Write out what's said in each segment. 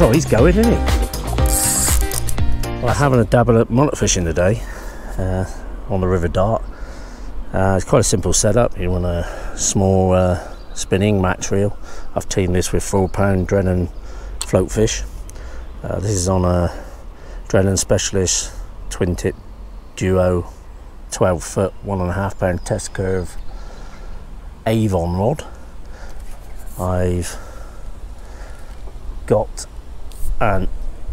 Oh, he's going, isn't he? Well, I'm having a dabble at mullet fishing today on the River Dart. It's quite a simple setup. You want a small spinning max reel. I've teamed this with 4-pound Drennan float fish. This is on a Drennan Specialist twin tip duo 12-foot 1.5-pound test curve Avon rod. I've got an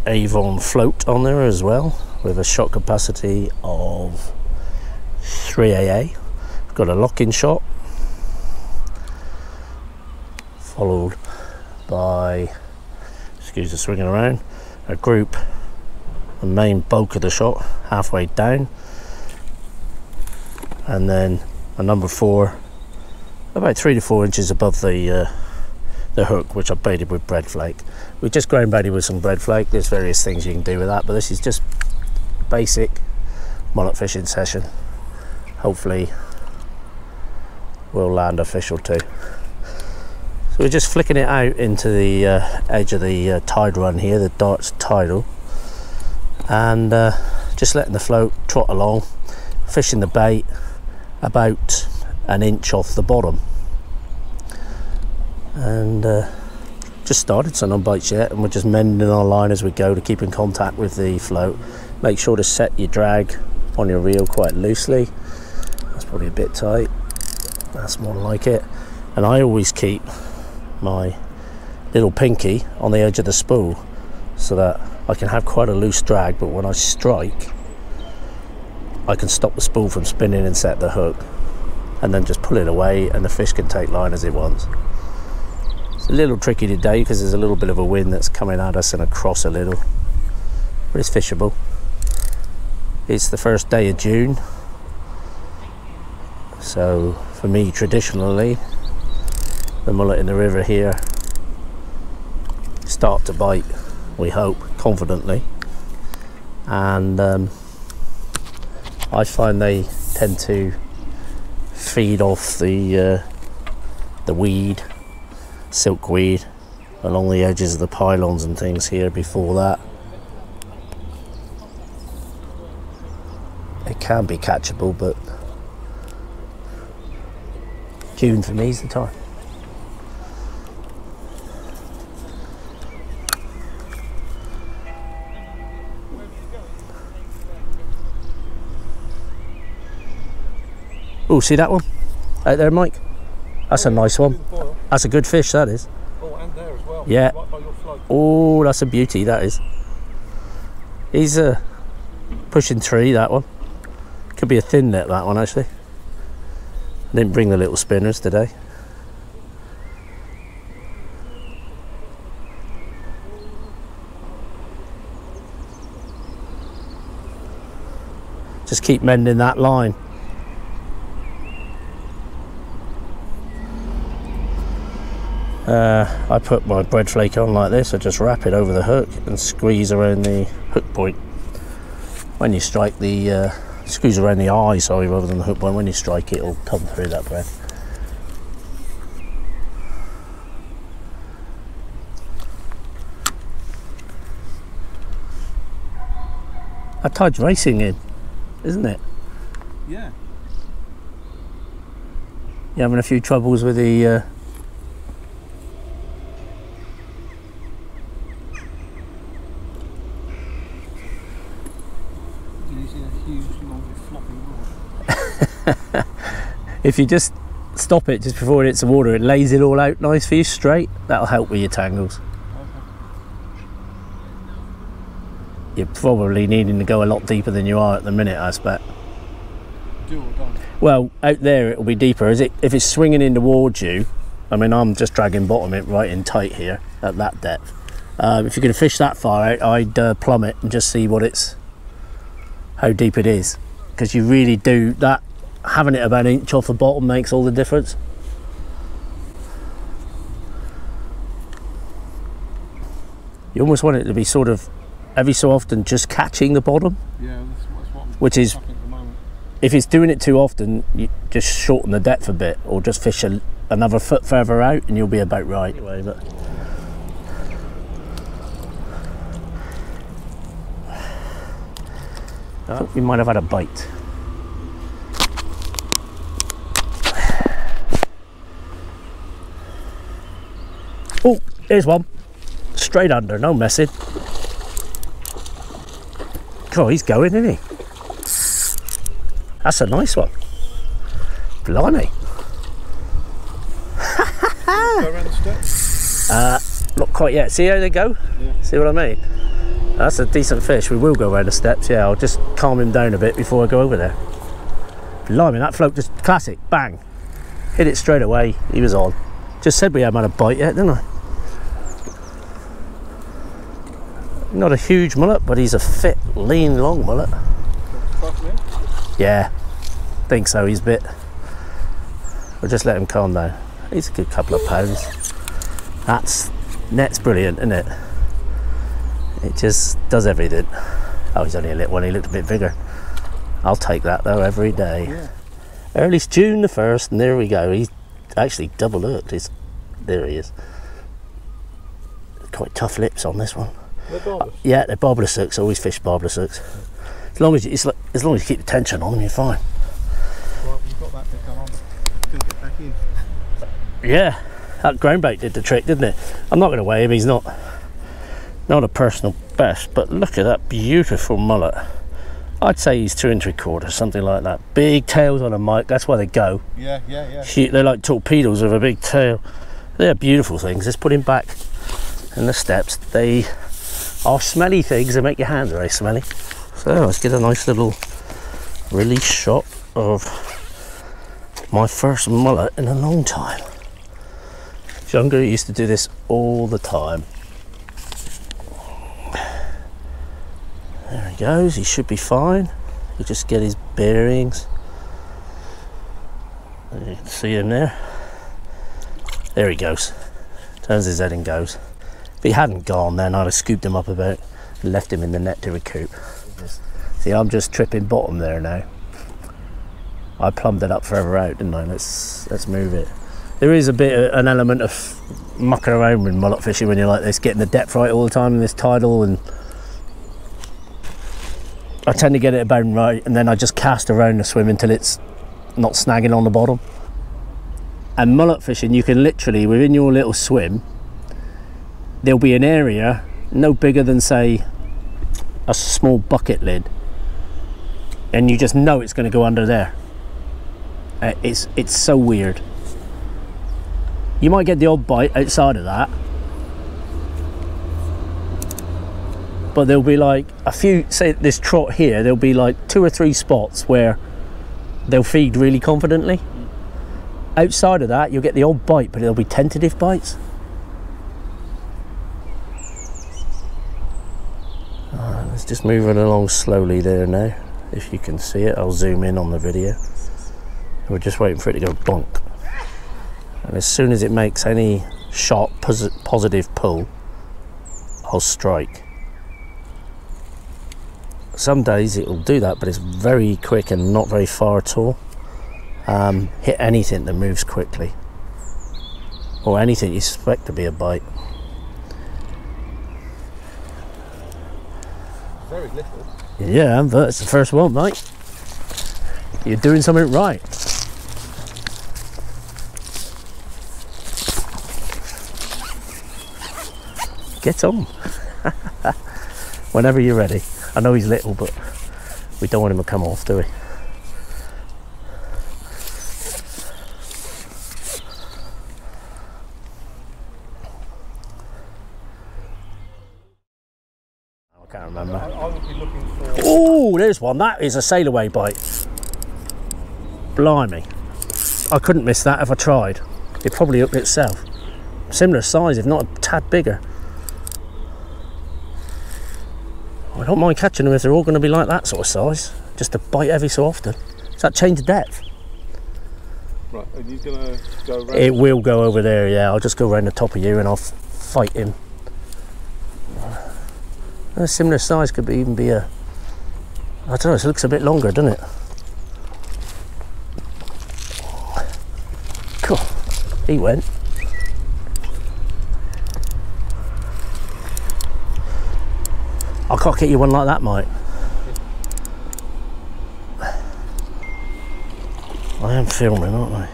Avon float on there as well with a shot capacity of 3 AA. I've got a lock-in shot followed by, excuse the swinging around, a group, the main bulk of the shot halfway down, and then a number 4 about 3 to 4 inches above the hook, which I baited with Breadflake. We just ground baited with some Breadflake. There's various things you can do with that, but this is just basic mullet fishing session. Hopefully we'll land a fish or two. So we're just flicking it out into the edge of the tide run here, the Dart's tidal, and just letting the float trot along, fishing the bait about an inch off the bottom. And just started, so no bites yet, and we're just mending our line as we go to keep in contact with the float. Make sure to set your drag on your reel quite loosely. That's probably a bit tight, that's more like it. And I always keep my little pinky on the edge of the spool so that I can have quite a loose drag, but when I strike I can stop the spool from spinning and set the hook, and then just pull it away and the fish can take line as it wants. It's a little tricky today because there's a little bit of a wind that's coming at us and across a little, but it's fishable. It's the first day of June, so for me traditionally the mullet in the river here start to bite, we hope, confidently, and I find they tend to feed off the weed, silkweed along the edges of the pylons and things here before that. It can be catchable, but June for me is the time. Oh, see that one out there, Mike? That's a nice one. That's a good fish, that is. Oh, and there as well. Yeah. Right by your float. Oh, that's a beauty, that is. He's pushing 3, that one. Could be a thin net, that one, actually. I didn't bring the little spinners today. Just keep mending that line. I put my Breadflake on like this. I just wrap it over the hook and squeeze around the hook point. When you strike the squeeze around the eye, sorry, rather than the hook point. When you strike it, it'll come through that bread. That tide's racing in, isn't it? Yeah. You're having a few troubles with the if you just stop it just before it hits the water, it lays it all out nice for you straight. That'll help with your tangles. Okay. You're probably needing to go a lot deeper than you are at the minute, I expect. Do or don't? Well, out there it'll be deeper. If it's swinging in towards you, I mean, I'm just dragging bottom it right in tight here at that depth. If you're going to fish that far out, I'd plumb it and just see how deep it is, because you really do that. Having it about an inch off the bottom makes all the difference. You almost want it to be sort of every so often just catching the bottom. Yeah, that's what I'm which is, at the moment. If it's doing it too often, you just shorten the depth a bit, or just fish another foot further out and you'll be about right. Anyway, but I thought we might have had a bite. Oh, here's one. Straight under, no messing. God, he's going, isn't he? That's a nice one. Blimey. Go around the steps? Not quite yet. See how they go? Yeah. See what I mean? That's a decent fish. We will go around the steps. Yeah, I'll just calm him down a bit before I go over there. Blimey, that float just classic. Bang. Hit it straight away. He was on. Just said we haven't had a bite yet, didn't I? Not a huge mullet, but he's a fit, lean, long mullet. Yeah, think so. He's a bit. We'll just let him calm down. He's a good couple of pounds. That's net's brilliant, isn't it? It just does everything. Oh, he's only a little one. He looked a bit bigger. I'll take that though every day. Yeah. Early June the 1st, and there we go. He's actually double hooked. There he is. Quite tough lips on this one. They're barbers. Yeah, they're barbless hooks. Always fish barbless hooks. As long as you keep the tension on them, you're fine. Well, you've got that bit going on. Still get back in. Yeah, that groundbait did the trick, didn't it? I'm not going to weigh him. He's not a personal best, but look at that beautiful mullet. I'd say he's 2 3/4, something like that. Big tails on a mic. That's why they go. Yeah, yeah, yeah. Shoot, they're like torpedoes with a big tail. They're beautiful things. Let's put him back in the steps. They are smelly things. They make your hands very smelly. So let's get a nice little release shot of my first mullet in a long time. Younger, he used to do this all the time. There he goes. He should be fine. You just get his bearings. You can see him there. There he goes. Turns his head and goes. If he hadn't gone, then I'd have scooped him up a bit and left him in the net to recoup. See, I'm just tripping bottom there now. I plumbed it up further out, didn't I? Let's move it. There is a bit an element of mucking around with mullet fishing when you're like this, getting the depth right all the time in this tidal, and I tend to get it about right, and then I just cast around the swim until it's not snagging on the bottom. And mullet fishing, you can literally, within your little swim, there'll be an area no bigger than, say, a small bucket lid, and you just know it's going to go under there. It's so weird. You might get the odd bite outside of that, but there'll be like a few, say this trot here, there'll be like 2 or 3 spots where they'll feed really confidently. Outside of that, you'll get the odd bite, but it'll be tentative bites. Let's just move it along slowly there now. If you can see it, I'll zoom in on the video. We're just waiting for it to go bonk. And as soon as it makes any sharp positive pull, I'll strike. Some days it will do that, but it's very quick and not very far at all. Hit anything that moves quickly, or anything you suspect to be a bite. Very little. Yeah, but it's the first one, mate. You're doing something right. Get on. Whenever you're ready. I know he's little, but we don't want him to come off, do we? I can't remember. I would be looking for... Oh, there's one. That is a sail away bite. Blimey. I couldn't miss that if I tried. It probably hooked itself. Similar size, if not a tad bigger. I don't mind catching them if they're all going to be like that sort of size. Just to bite every so often. Does that change the depth? Right, are you going to go around? It will go over there, yeah. I'll just go around the top of you and I'll fight him. A similar size could even be a... I don't know, it looks a bit longer, doesn't it? Cool. He went. I can't get you one like that, mate. I am filming, aren't I?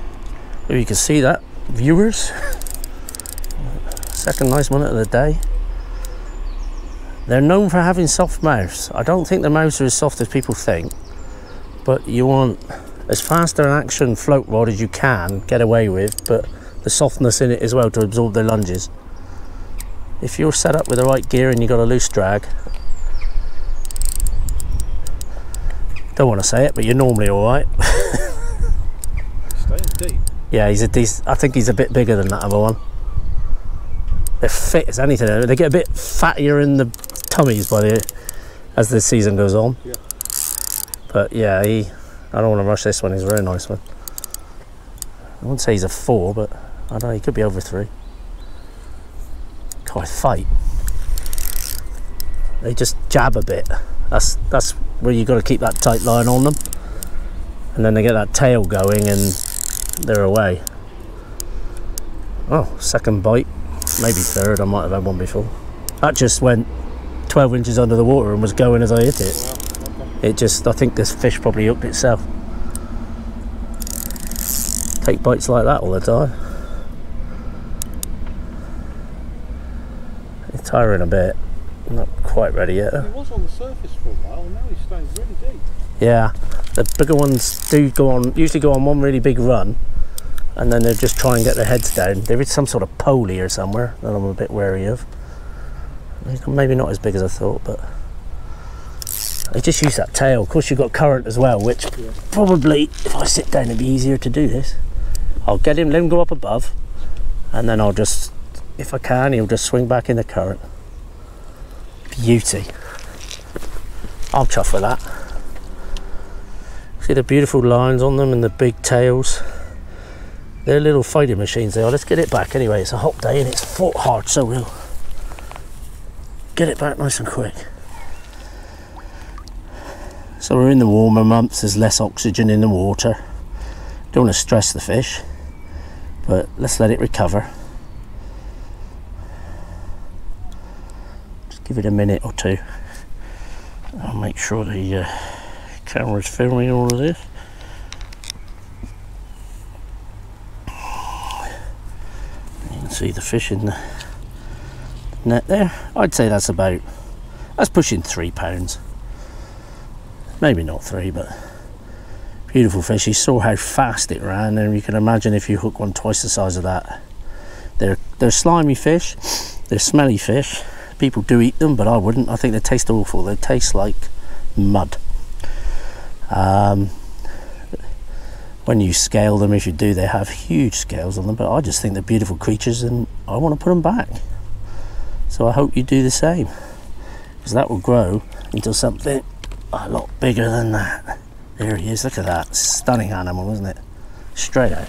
Well, you can see that, viewers. Second nice mullet of the day. They're known for having soft mouths. I don't think the mouths are as soft as people think, but you want as fast an action float rod as you can get away with, but the softness in it as well to absorb the lunges. If you're set up with the right gear and you've got a loose drag, don't want to say it, but you're normally alright. Staying deep. Yeah, I think he's a bit bigger than that other one. They're fit as anything. They get a bit fattier in the tummies as the season goes on. Yeah. But yeah, I don't want to rush this one. He's a very nice one. I wouldn't say he's a 4, but I don't know, he could be over 3. God, fight. They just jab a bit. That's where you got to keep that tight line on them, and then they get that tail going and they're away. Oh, second bite, maybe third. I might have had one before. That just went 12 inches under the water and was going as I hit it. Wow, okay. It just, I think this fish probably hooked itself. Take bites like that all the time. It's tiring a bit. I'm not quite ready yet. He was on the surface for a while, and now he's staying really deep. Yeah, the bigger ones do usually go on one really big run, and then they just try and get their heads down. There is some sort of pole here somewhere that I'm a bit wary of. Maybe not as big as I thought, but they just use that tail. Of course, you've got current as well, which probably, if I sit down, it'd be easier to do this. I'll get him, let him go up above, and then I'll just, if I can, he'll just swing back in the current. Beauty. I'll chuff with that. See the beautiful lines on them and the big tails. They're little fighting machines they are. Let's get it back anyway. It's a hot day and it's fought hard, so we'll get it back nice and quick. So we're in the warmer months, there's less oxygen in the water. Don't want to stress the fish, but let's let it recover. Just give it a minute or two. I'll make sure the camera's filming all of this. You can see the fish in the net there. I'd say that's pushing 3 pounds. Maybe not 3, but beautiful fish. You saw how fast it ran, and you can imagine if you hook one twice the size of that. They're slimy fish, they're smelly fish. People do eat them, but I wouldn't. I think they taste awful. They taste like mud. When you scale them, if you do, they have huge scales on them, but I just think they're beautiful creatures and I want to put them back. So I hope you do the same, because that will grow into something a lot bigger than that. There he is, look at that. Stunning animal, isn't it? Straight out.